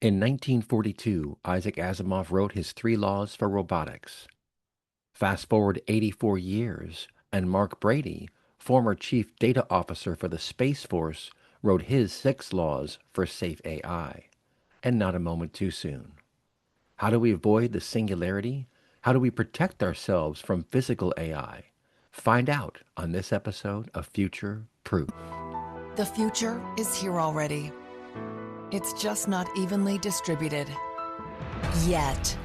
In 1942, Isaac Asimov wrote his three laws for robotics. Fast forward 84 years, and Mark Brady, former chief data officer for the Space Force, wrote his six laws for safe AI. And not a moment too soon. How do we avoid the singularity? How do we protect ourselves from physical AI? Find out on this episode of Future Proof. The future is here already. It's just not evenly distributed. Yet.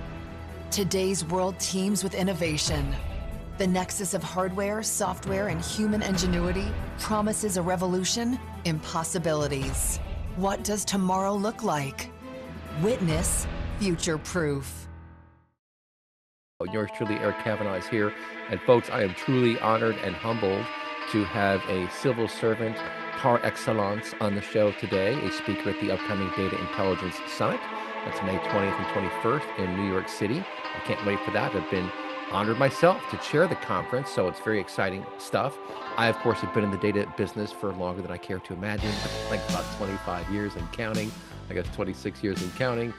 Today's world teems with innovation. The nexus of hardware, software, and human ingenuity promises a revolution in possibilities. What does tomorrow look like? Witness Future Proof. Yours truly, Eric Kavanaugh, is here. And folks, I am truly honored and humbled to have a civil servant par excellence on the show today, a speaker at the upcoming Data Intelligence Summit. That's May 20th and 21st in New York City. I can't wait for that. I've been honored myself to chair the conference, so it's very exciting stuff. I, of course, have been in the data business for longer than I care to imagine, like about 25 years and counting. I guess 26 years and counting.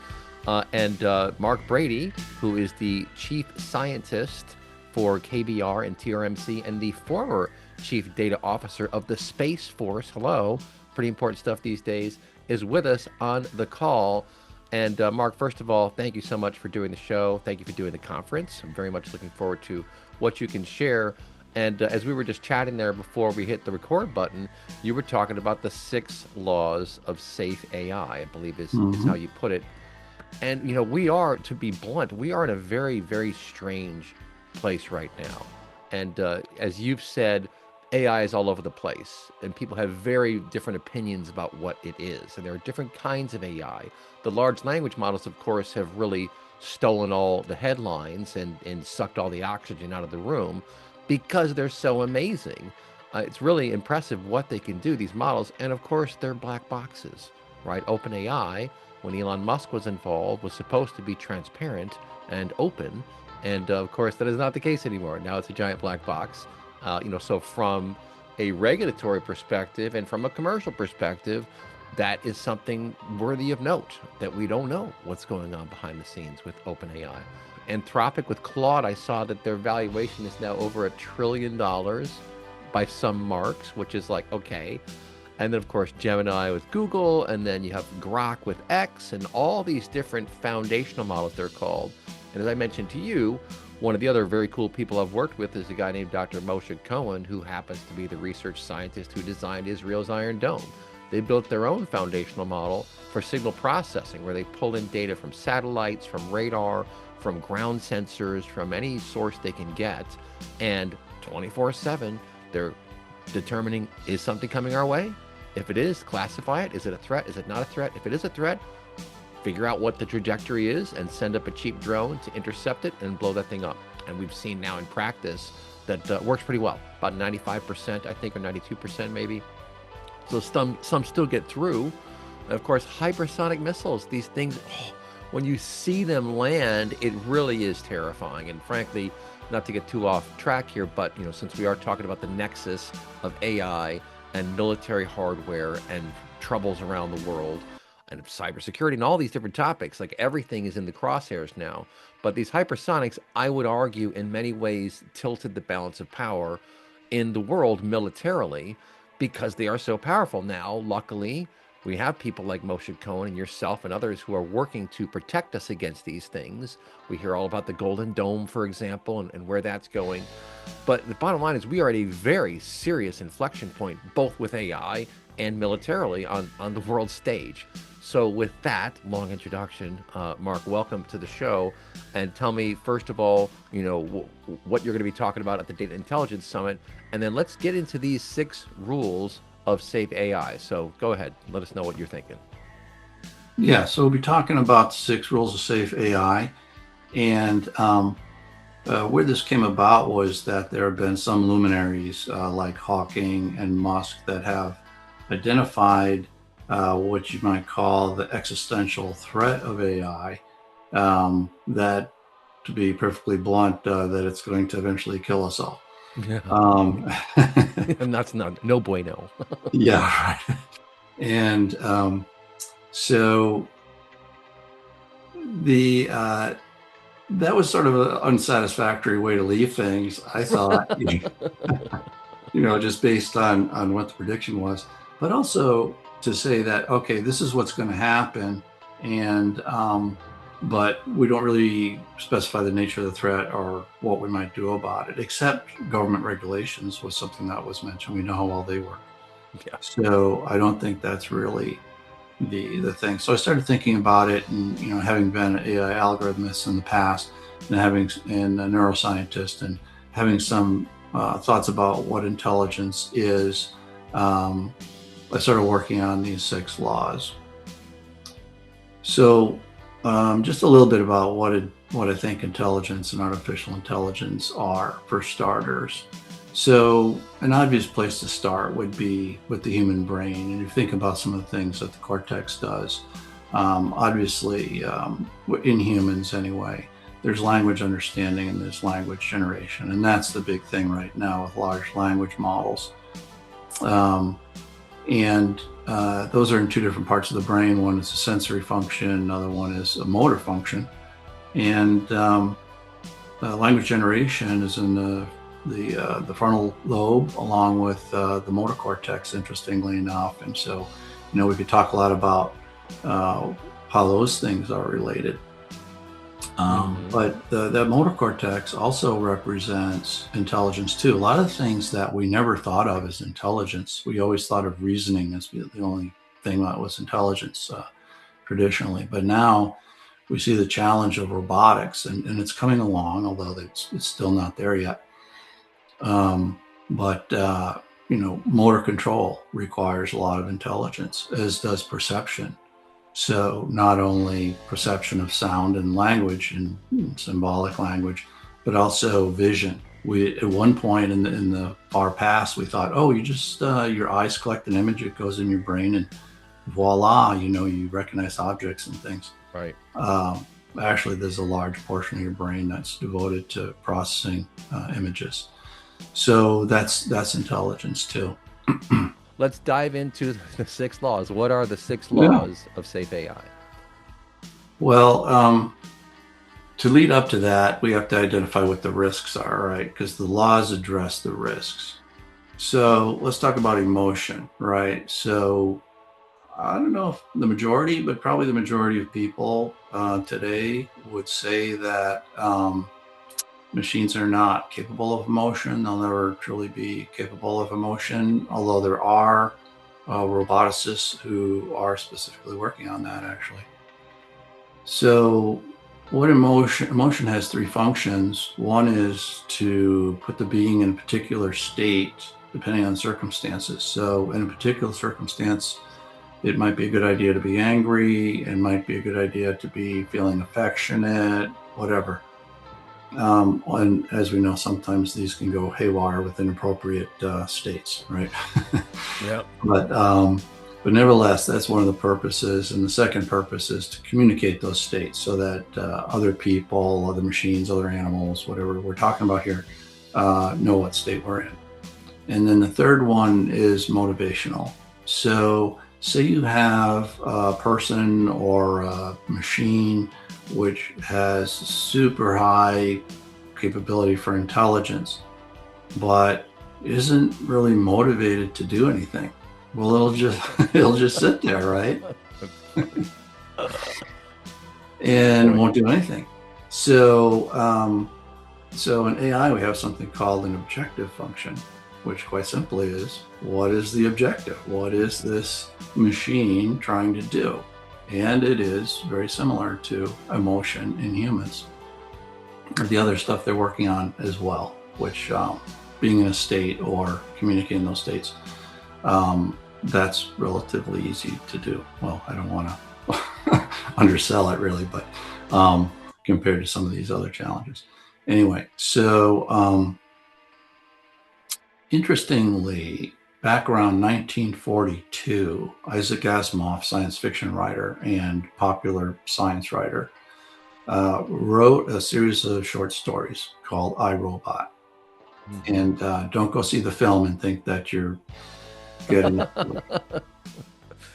And Mark Brady, who is the chief scientist for KBR and TRMC and the former chief data officer of the Space Force, hello, pretty important stuff these days, is with us on the call. And Mark, first of all, thank you so much for doing the show. Thank you for doing the conference. I'm very much looking forward to what you can share. And as we were just chatting there before we hit the record button, you were talking about the 6 laws of safe AI, I believe is how you put it. And, you know, we are, to be blunt, we are in a very, very strange place right now. And as you've said, AI is all over the place, and people have very different opinions about what it is. And there are different kinds of AI. The large language models, of course, have really stolen all the headlines and sucked all the oxygen out of the room because they're so amazing. It's really impressive what they can do, these models. And of course, they're black boxes, right? OpenAI, when Elon Musk was involved, was supposed to be transparent and open. And of course, that is not the case anymore. Now it's a giant black box. So from a regulatory perspective and from a commercial perspective, that is something worthy of note, that we don't know what's going on behind the scenes with OpenAI. Anthropic with Claude, I saw that their valuation is now over $1 trillion by some marks, which is like, okay. And then, of course, Gemini with Google, and then you have Grok with X, and all these different foundational models, they're called. And as I mentioned to you, one of the other very cool people I've worked with is a guy named Dr. Moshe Cohen, who happens to be the research scientist who designed Israel's Iron Dome. They built their own foundational model for signal processing, where they pull in data from satellites, from radar, from ground sensors, from any source they can get, and 24/7, they're determining, is something coming our way? If it is, classify it. Is it a threat? Is it not a threat? If it is a threat, figure out what the trajectory is and send up a cheap drone to intercept it and blow that thing up. And we've seen now in practice that works pretty well, about 95%, I think, or 92% maybe. So some still get through. And of course, hypersonic missiles, these things, when you see them land, it really is terrifying. And frankly, not to get too off track here, but since we are talking about the nexus of AI and military hardware and troubles around the world and cybersecurity and all these different topics, like everything is in the crosshairs now. But these hypersonics, I would argue, in many ways tilted the balance of power in the world militarily because they are so powerful. Now, luckily, we have people like Moshe Cohen and yourself and others who are working to protect us against these things. We hear all about the Golden Dome, for example, and where that's going. But the bottom line is we are at a very serious inflection point, both with AI and militarily on the world stage. So with that long introduction, Mark, welcome to the show. And tell me, first of all, what you're going to be talking about at the Data Intelligence Summit. And then let's get into these 6 rules of safe AI. So go ahead, let us know what you're thinking. Yeah, so we'll be talking about 6 rules of safe AI. And where this came about was that there have been some luminaries like Hawking and Musk that have identified what you might call the existential threat of AI, that, to be perfectly blunt, that it's going to eventually kill us all. Yeah. And that's no bueno. Yeah, right. And so the that was sort of an unsatisfactory way to leave things, I thought. Just based on what the prediction was, but also to say that, okay, this is what's going to happen, and but we don't really specify the nature of the threat or what we might do about it, except government regulations was something that was mentioned. We know how well they work. Yeah. So I don't think that's really the thing. So I started thinking about it, and having been an AI algorithmist in the past, and a neuroscientist, and having some thoughts about what intelligence is, I started working on these 6 laws. So just a little bit about what I think intelligence and artificial intelligence are, for starters. So an obvious place to start would be with the human brain. And you think about some of the things that the cortex does. Obviously, in humans anyway, there's language understanding and there's language generation. And that's the big thing right now with large language models. Those are in 2 different parts of the brain. One is a sensory function, another one is a motor function. And language generation is in the frontal lobe, along with the motor cortex, interestingly enough. And so, we could talk a lot about how those things are related. But the motor cortex also represents intelligence too. A lot of things that we never thought of as intelligence, we always thought of reasoning as the only thing that was intelligence traditionally. But now we see the challenge of robotics, and it's coming along, although it's still not there yet. Motor control requires a lot of intelligence, as does perception. So not only perception of sound and language and symbolic language, but also vision. We, at one point in the far past, we thought, oh, you just, your eyes collect an image, it goes in your brain, and voila, you recognize objects and things. Right. Actually, there's a large portion of your brain that's devoted to processing images. So that's intelligence too. Let's dive into the 6 laws. What are the 6 laws of safe AI? Well, to lead up to that, we have to identify what the risks are, right? Because the laws address the risks. So let's talk about emotion, right? So I don't know if the majority, but probably the majority of people today would say that machines are not capable of emotion. They'll never truly be capable of emotion, although there are roboticists who are specifically working on that, actually. So what emotion has 3 functions. One is to put the being in a particular state, depending on circumstances. So in a particular circumstance, it might be a good idea to be angry. It might be a good idea to be feeling affectionate, whatever. And as we know, sometimes these can go haywire with inappropriate states, right? Yeah. But nevertheless, that's one of the purposes. And the second purpose is to communicate those states so that other people, other machines, other animals, whatever we're talking about here, know what state we're in. And then the third one is motivational. So say you have a person or a machine which has super high capability for intelligence, but isn't really motivated to do anything. Well, it'll just sit there, right? And won't do anything. So in AI, we have something called an objective function, which quite simply is, what is the objective? What is this machine trying to do? And it is very similar to emotion in humans, or the other stuff they're working on as well, which being in a state or communicating those states, that's relatively easy to do. Well, I don't want to undersell it really, but compared to some of these other challenges. Anyway, so interestingly, back around 1942, Isaac Asimov, science fiction writer and popular science writer, wrote a series of short stories called I, Robot. Mm-hmm. And don't go see the film and think that you're getting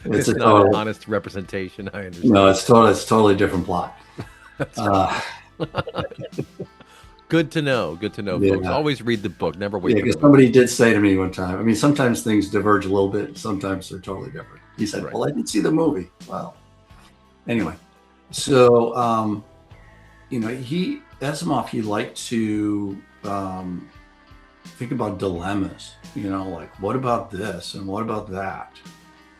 it's not an honest representation, I understand. No, it's totally different plot. That's Uh, good to know. Good to know, folks. yeah. Always read the book. Never wait Yeah, for the because movie. somebody did say to me one time, I mean, sometimes things diverge a little bit, sometimes they're totally different. He said, Right. well, I didn't see the movie. Well, anyway, so, Asimov, he liked to think about dilemmas, like what about this and what about that?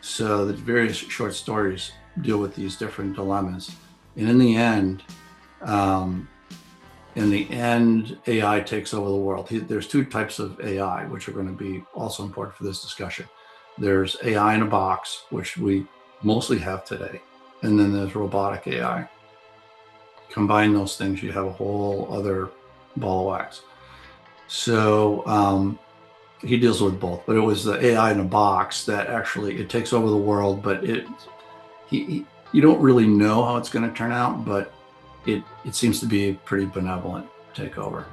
So the various short stories deal with these different dilemmas. And um, in the end, AI takes over the world. There's two types of AI, which are going to be also important for this discussion. There's AI in a box, which we mostly have today. And then there's robotic AI. Combine those things, you have a whole other ball of wax. So he deals with both, but it was the AI in a box that actually it takes over the world, but you don't really know how it's going to turn out, but it seems to be a pretty benevolent takeover.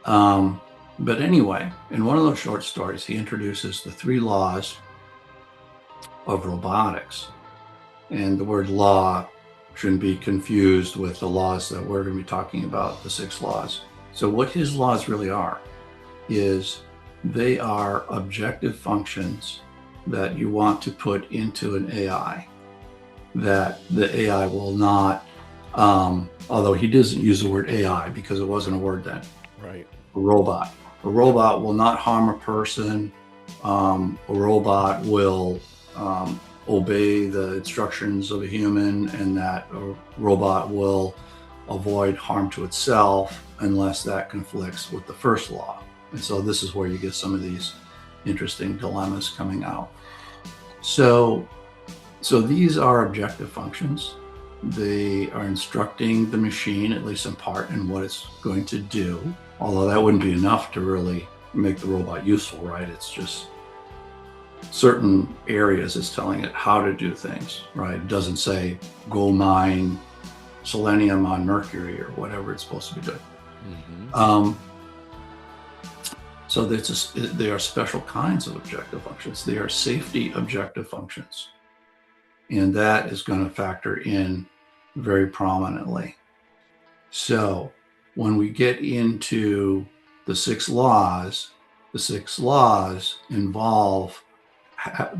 But anyway, in one of those short stories, he introduces the 3 laws of robotics. And the word law shouldn't be confused with the laws that we're going to be talking about, the 6 laws. So what his laws really are is they are objective functions that you want to put into an AI that the AI will not, although he doesn't use the word AI because it wasn't a word then. Right. A robot. A robot will not harm a person. A robot will obey the instructions of a human, and that a robot will avoid harm to itself unless that conflicts with the first law. And so this is where you get some of these interesting dilemmas coming out. So these are objective functions. They are instructing the machine, at least in part, in what it's going to do. Although that wouldn't be enough to really make the robot useful, right? It's just certain areas it's telling it how to do things, right? It doesn't say go mine selenium on Mercury or whatever it's supposed to be doing. Mm-hmm. So they are special kinds of objective functions. They are safety objective functions. And that is going to factor in very prominently. So when we get into the 6 laws, the 6 laws involve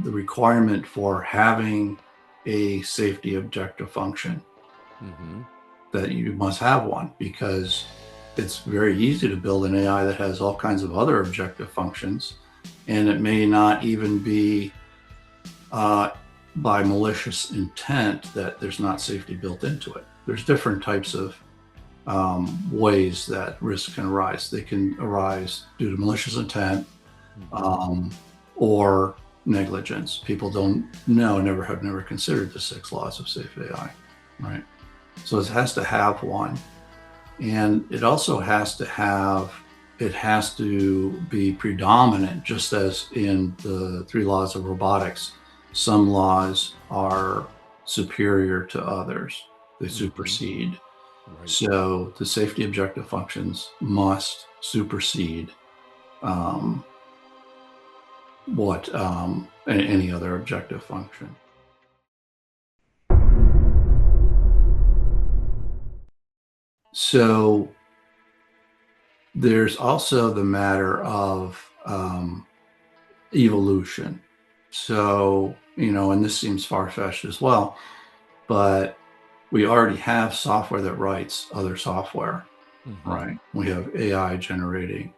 the requirement for having a safety objective function. Mm-hmm. That you must have one, because it's very easy to build an AI that has all kinds of other objective functions, and it may not even be by malicious intent that there's not safety built into it. There's different types of ways that risk can arise. They can arise due to malicious intent or negligence. People don't know, have never considered the 6 laws of safe AI, right? So it has to have one. And it also has to be predominant, just as in the 3 laws of robotics. Some laws are superior to others. They supersede. Right. So the safety objective functions must supersede any other objective function. So there's also the matter of evolution. So, and this seems far-fetched as well, but we already have software that writes other software, right? We have AI generating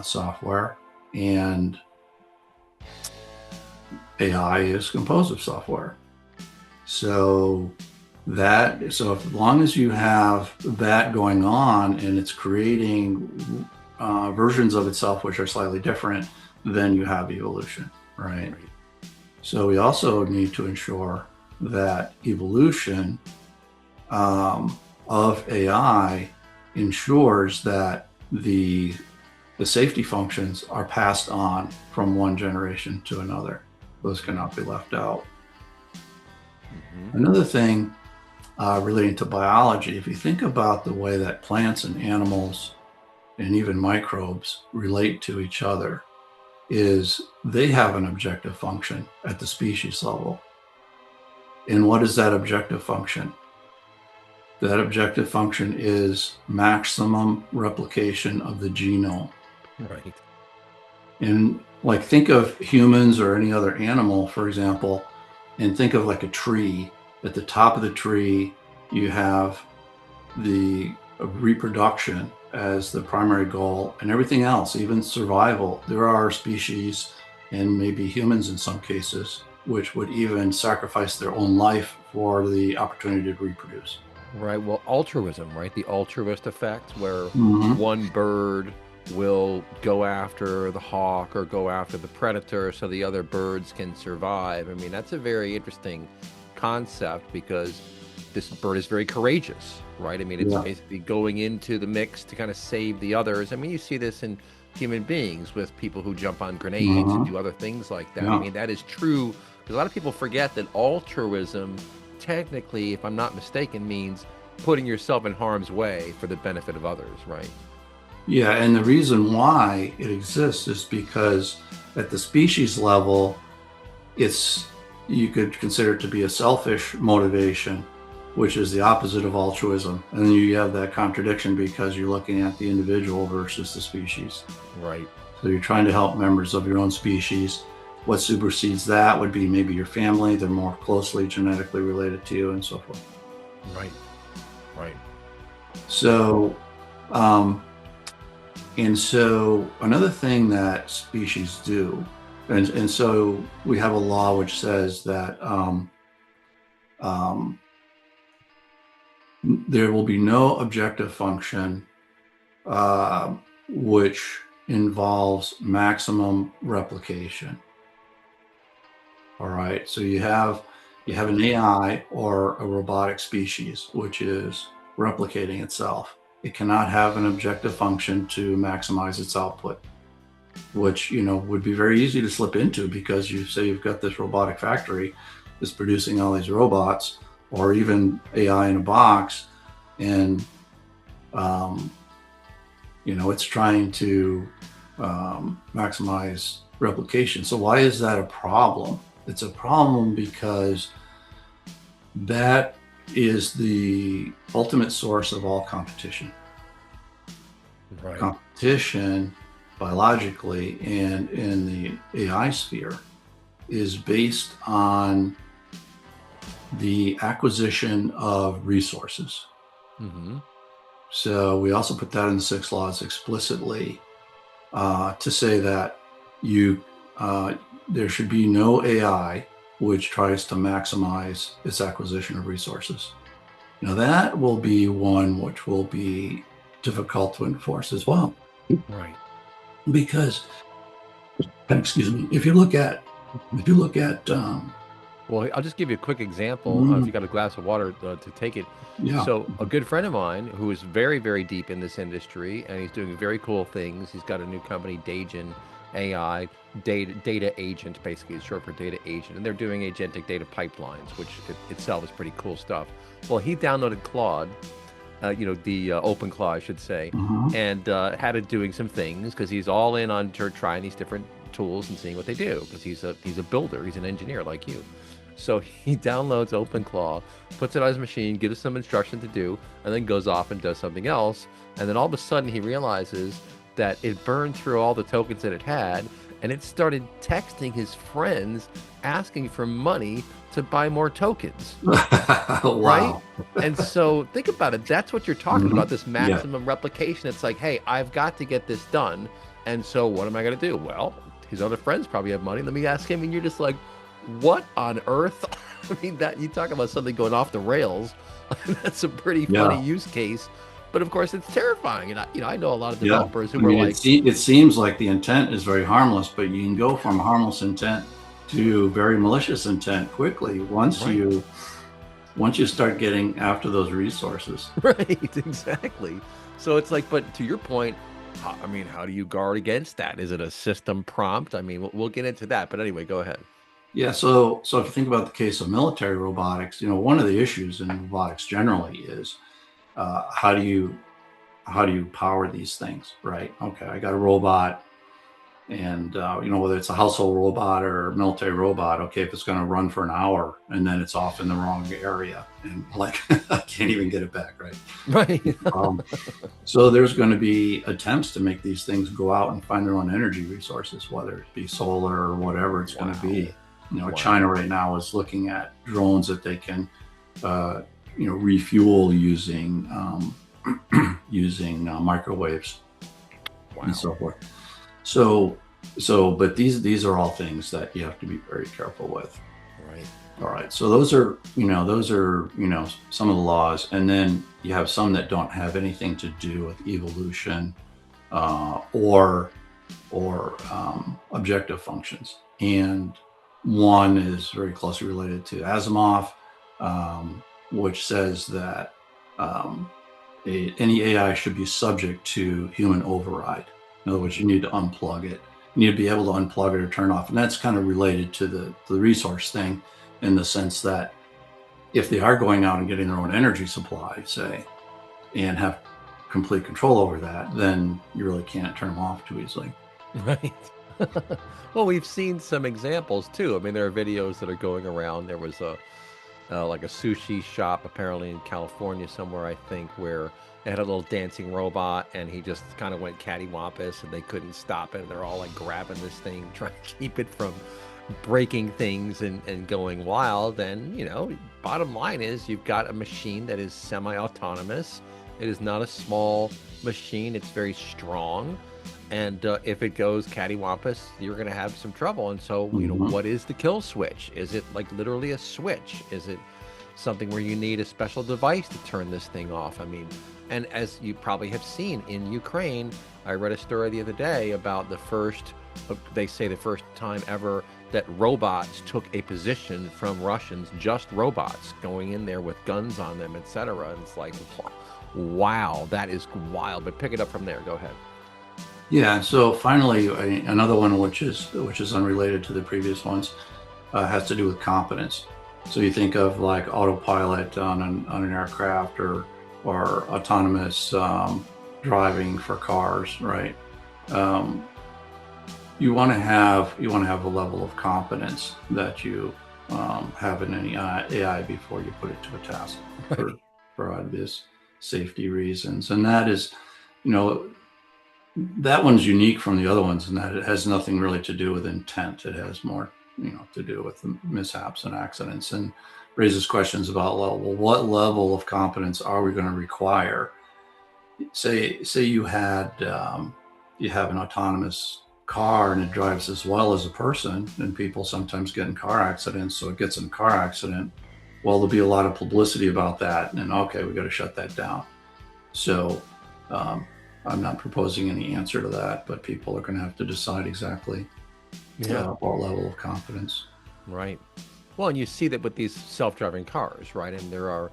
software, and AI is composed of software. So as long as you have that going on and it's creating versions of itself which are slightly different, then you have evolution, right? So we also need to ensure that evolution of AI ensures that the safety functions are passed on from one generation to another. Those cannot be left out. Mm-hmm. Another thing relating to biology, if you think about the way that plants and animals and even microbes relate to each other, is they have an objective function at the species level. And what is that objective function? That objective function is maximum replication of the genome. Right. And like, think of humans or any other animal, for example, and think of like a tree. At the top of the tree, you have the reproduction as the primary goal, and everything else, even survival. There are species, and maybe humans in some cases, which would even sacrifice their own life for the opportunity to reproduce. Right. Well, altruism, right? The altruist effect, where Mm-hmm. one bird will go after the hawk or go after the predator so the other birds can survive. I mean, that's a very interesting concept because this bird is very courageous, right? I mean, it's Yeah. basically going into the mix to kind of save the others. I mean, you see this in human beings with people who jump on grenades and Mm-hmm. do other things like that. I Yeah. mean, that is true because a lot of people forget that altruism, technically, if I'm not mistaken, means putting yourself in harm's way for the benefit of others, right? Yeah, and the reason why it exists is because at the species level, it's, you could consider it to be a selfish motivation, which is the opposite of altruism. And then you have that contradiction because you're looking at the individual versus the species. Right. So you're trying to help members of your own species. What supersedes that would be maybe your family, they're more closely genetically related to you, and so forth. Right. Right. So, um, and so another thing that species do, and so we have a law which says that um, there will be no objective function which involves maximum replication. All right, so you have an AI or a robotic species which is replicating itself. It cannot have an objective function to maximize its output, which, you know, would be very easy to slip into because you say you've got this robotic factory that's producing all these robots, or even AI in a box, and you know, it's trying to maximize replication. So why is that a problem? It's a problem because that is the ultimate source of all competition. Right. Competition, biologically and in the AI sphere, is based on the acquisition of resources. Mm-hmm. So we also put that in the 6 laws explicitly, to say that there should be no AI which tries to maximize its acquisition of resources. Now that will be one which will be difficult to enforce as well, Right. because, excuse me, if you look at Well, I'll just give you a quick example. If you got a glass of water to take it. yeah. So, a good friend of mine who is very, very deep in this industry, and he's doing very cool things. He's got a new company, Dagen AI, data agent, basically, it's short for data agent, and they're doing agentic data pipelines, which itself is pretty cool stuff. Well, he downloaded Claude, the OpenClaw, I should say, Mhm. and had it doing some things because he's all in on trying these different tools and seeing what they do because he's a builder, he's an engineer like you. So he downloads OpenClaw, puts it on his machine, gives us some instruction to do, and then goes off and does something else. And then all of a sudden he realizes that it burned through all the tokens that it had, and it started texting his friends asking for money to buy more tokens. Right? Wow. And so think about it. That's what you're talking Mhm. about, this Yeah. maximum replication. It's like, hey, I've got to get this done. And so what am I going to do? Well, his other friends probably have money. Let me ask him. And you're just like, what on earth? I mean, that you talk about something going off the rails. That's a pretty funny Yeah. use case. But of course, it's terrifying. And I know a lot of Yeah. developers who I are mean, like, it seems like the intent is very harmless, but you can go from harmless intent to very malicious intent quickly once Right. you start getting after those resources. right, exactly. So it's like, but to your point, how do you guard against that? Is it a system prompt? I mean, we'll get into that. But anyway, go ahead. Yeah, so if you think about the case of military robotics, you know, one of the issues in robotics generally is how do you power these things, right? Okay, I got a robot. And whether it's a household robot or a military robot, okay, if it's going to run for an hour and then it's off in the wrong area and like I can't even get it back, right? Right. So there's going to be attempts to make these things go out and find their own energy resources, whether it be solar or whatever it's going to be. Wow. China right now is looking at drones that they can, refuel using using microwaves and so forth. But these are all things that you have to be very careful with. Right. All right. So those are some of the laws, and then you have some that don't have anything to do with evolution or objective functions. And one is very closely related to Asimov, which says that any AI should be subject to human override. In other words, you need to unplug it. You need to be able to unplug it or turn off. And that's kind of related to the resource thing, in the sense that if they are going out and getting their own energy supply, say, and have complete control over that, then you really can't turn them off too easily. Right. Well, we've seen some examples too. I mean, there are videos that are going around. There was like a sushi shop apparently in California somewhere, I think, where they had a little dancing robot and he just kind of went cattywampus and they couldn't stop it. They're all like grabbing this thing, trying to keep it from breaking things and going wild. And, bottom line is you've got a machine that is semi-autonomous. It is not a small machine. It's very strong. And if it goes cattywampus, you're going to have some trouble. And so, what is the kill switch? Is it like literally a switch? Is it something where you need a special device to turn this thing off? I mean, and as you probably have seen in Ukraine, I read a story the other day about they say the first time ever that robots took a position from Russians, just robots going in there with guns on them, etc. And it's like, wow, that is wild. But pick it up from there. Go ahead. Yeah. So finally, another one which is unrelated to the previous ones has to do with competence. So you think of like autopilot on an aircraft or autonomous driving for cars, right? You want to have a level of competence that you have in any AI before you put it to a task for obvious safety reasons, and that is, that one's unique from the other ones in that it has nothing really to do with intent. It has more, to do with mishaps and accidents, and raises questions about, well, what level of competence are we going to require? Say you have an autonomous car and it drives as well as a person, and people sometimes get in car accidents. So it gets in a car accident. Well, there'll be a lot of publicity about that, and okay, we got to shut that down. So I'm not proposing any answer to that, but people are going to have to decide exactly what level of competence. Right. Well, and you see that with these self-driving cars, right? And there are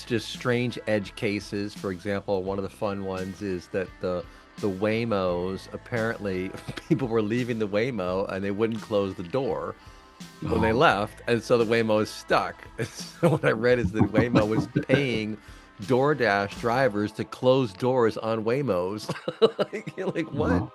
just strange edge cases. For example, one of the fun ones is that the Waymos, apparently people were leaving the Waymo and they wouldn't close the door when they left. And so the Waymo is stuck. And so what I read is that Waymo was paying DoorDash drivers to close doors on Waymos. like what?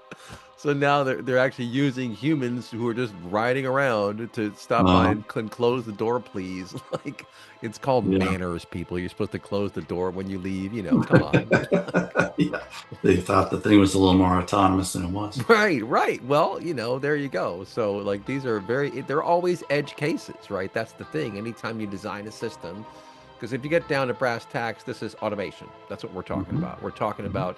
So now they're actually using humans who are just riding around to stop by and close the door, please. Like, it's called manners, people. You're supposed to close the door when you leave. Come on. Yeah, they thought the thing was a little more autonomous than it was. Right. Well, there you go. So like these are they're always edge cases, right? That's the thing. Anytime you design a system. Because if you get down to brass tacks, this is automation. That's what we're talking about. We're talking about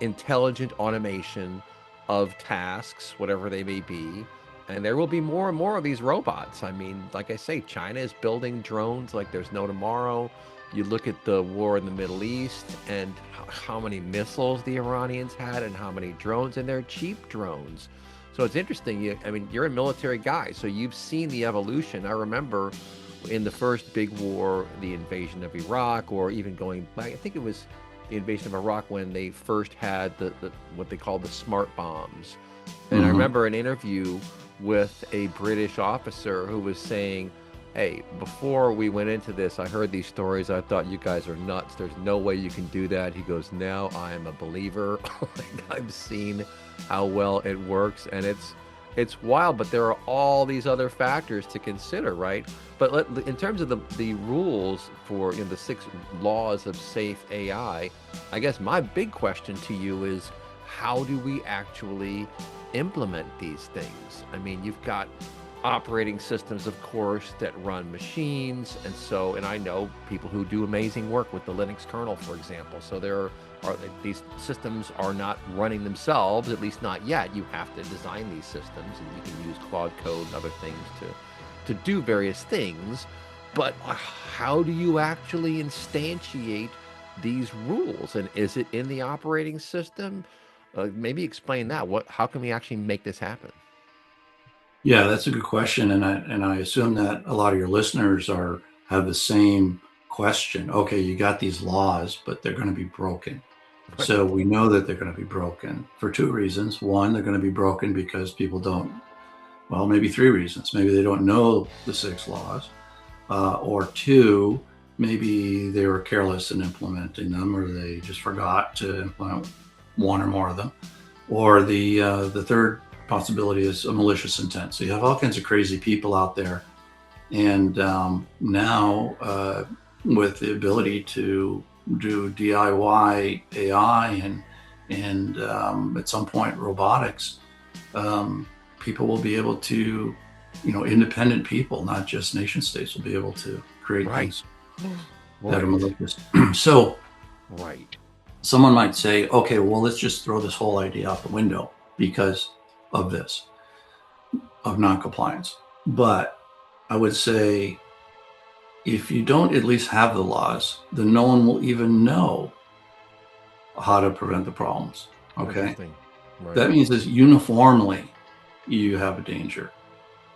intelligent automation of tasks, whatever they may be. And there will be more and more of these robots. I mean, like I say, China is building drones like there's no tomorrow. You look at the war in the Middle East and how many missiles the Iranians had and how many drones, and they're cheap drones. So it's interesting. You're a military guy, so you've seen the evolution. I remember in the first big war, the invasion of Iraq, or even going back, I think it was the invasion of Iraq when they first had the what they called the smart bombs. And I remember an interview with a British officer who was saying, hey, before we went into this, I heard these stories. I thought you guys are nuts. There's no way you can do that. He goes, now I am a believer. Like, I've seen how well it works, and it's wild. But there are all these other factors to consider, right? But in terms of the rules for, the 6 laws of safe AI, I guess my big question to you is, how do we actually implement these things? I mean, you've got operating systems, of course, that run machines. And I know people who do amazing work with the Linux kernel, for example. So these systems are not running themselves, at least not yet. You have to design these systems, and you can use Claude Code and other things to do various things. But how do you actually instantiate these rules? And is it in the operating system? Maybe explain that. How can we actually make this happen? Yeah, that's a good question, and I assume that a lot of your listeners have the same question. Okay, you got these laws, but they're going to be broken. Right. So we know that they're going to be broken for 2 reasons. One, they're going to be broken because people don't. Well, maybe 3 reasons. Maybe they don't know the 6 laws, or 2, maybe they were careless in implementing them, or they just forgot to implement one or more of them, or the third possibility is a malicious intent. So you have all kinds of crazy people out there, and now with the ability to do DIY AI and at some point robotics, people will be able to, independent people, not just nation states, will be able to create things that are malicious. So, right. Someone might say, okay, well, let's just throw this whole idea out the window because of this, of noncompliance. But I would say, if you don't at least have the laws, then no one will even know how to prevent the problems. Okay. Right. That means that uniformly you have a danger.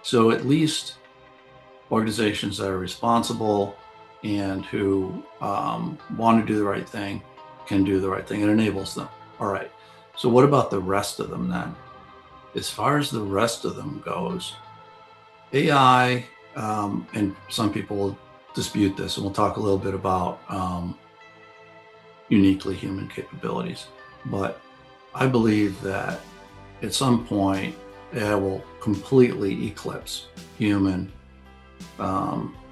So at least organizations that are responsible and who want to do the right thing can do the right thing. It enables them. All right. So what about the rest of them then? As far as the rest of them goes, AI, and some people will dispute this, and we'll talk a little bit about uniquely human capabilities. But I believe that at some point, AI will completely eclipse human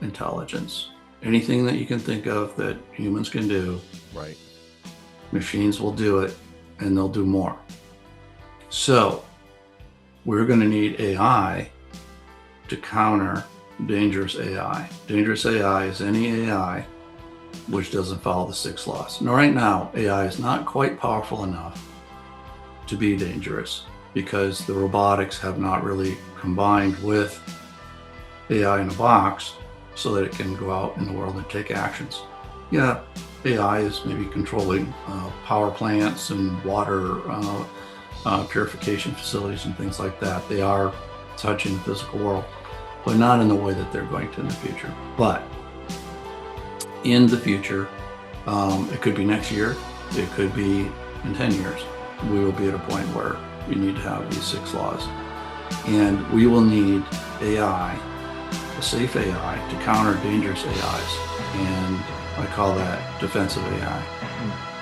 intelligence. Anything that you can think of that humans can do, right, machines will do it, and they'll do more. So we're going to need AI to counter dangerous AI. Dangerous AI is any AI which doesn't follow the 6 laws. Now, right now, AI is not quite powerful enough to be dangerous because the robotics have not really combined with AI in a box so that it can go out in the world and take actions. Yeah, AI is maybe controlling power plants and water purification facilities and things like that. They are touching the physical world, but not in the way that they're going to in the future. But in the future, it could be next year, it could be in 10 years, we will be at a point where you need to have these 6 laws. And we will need AI, a safe AI, to counter dangerous AIs. And I call that defensive AI.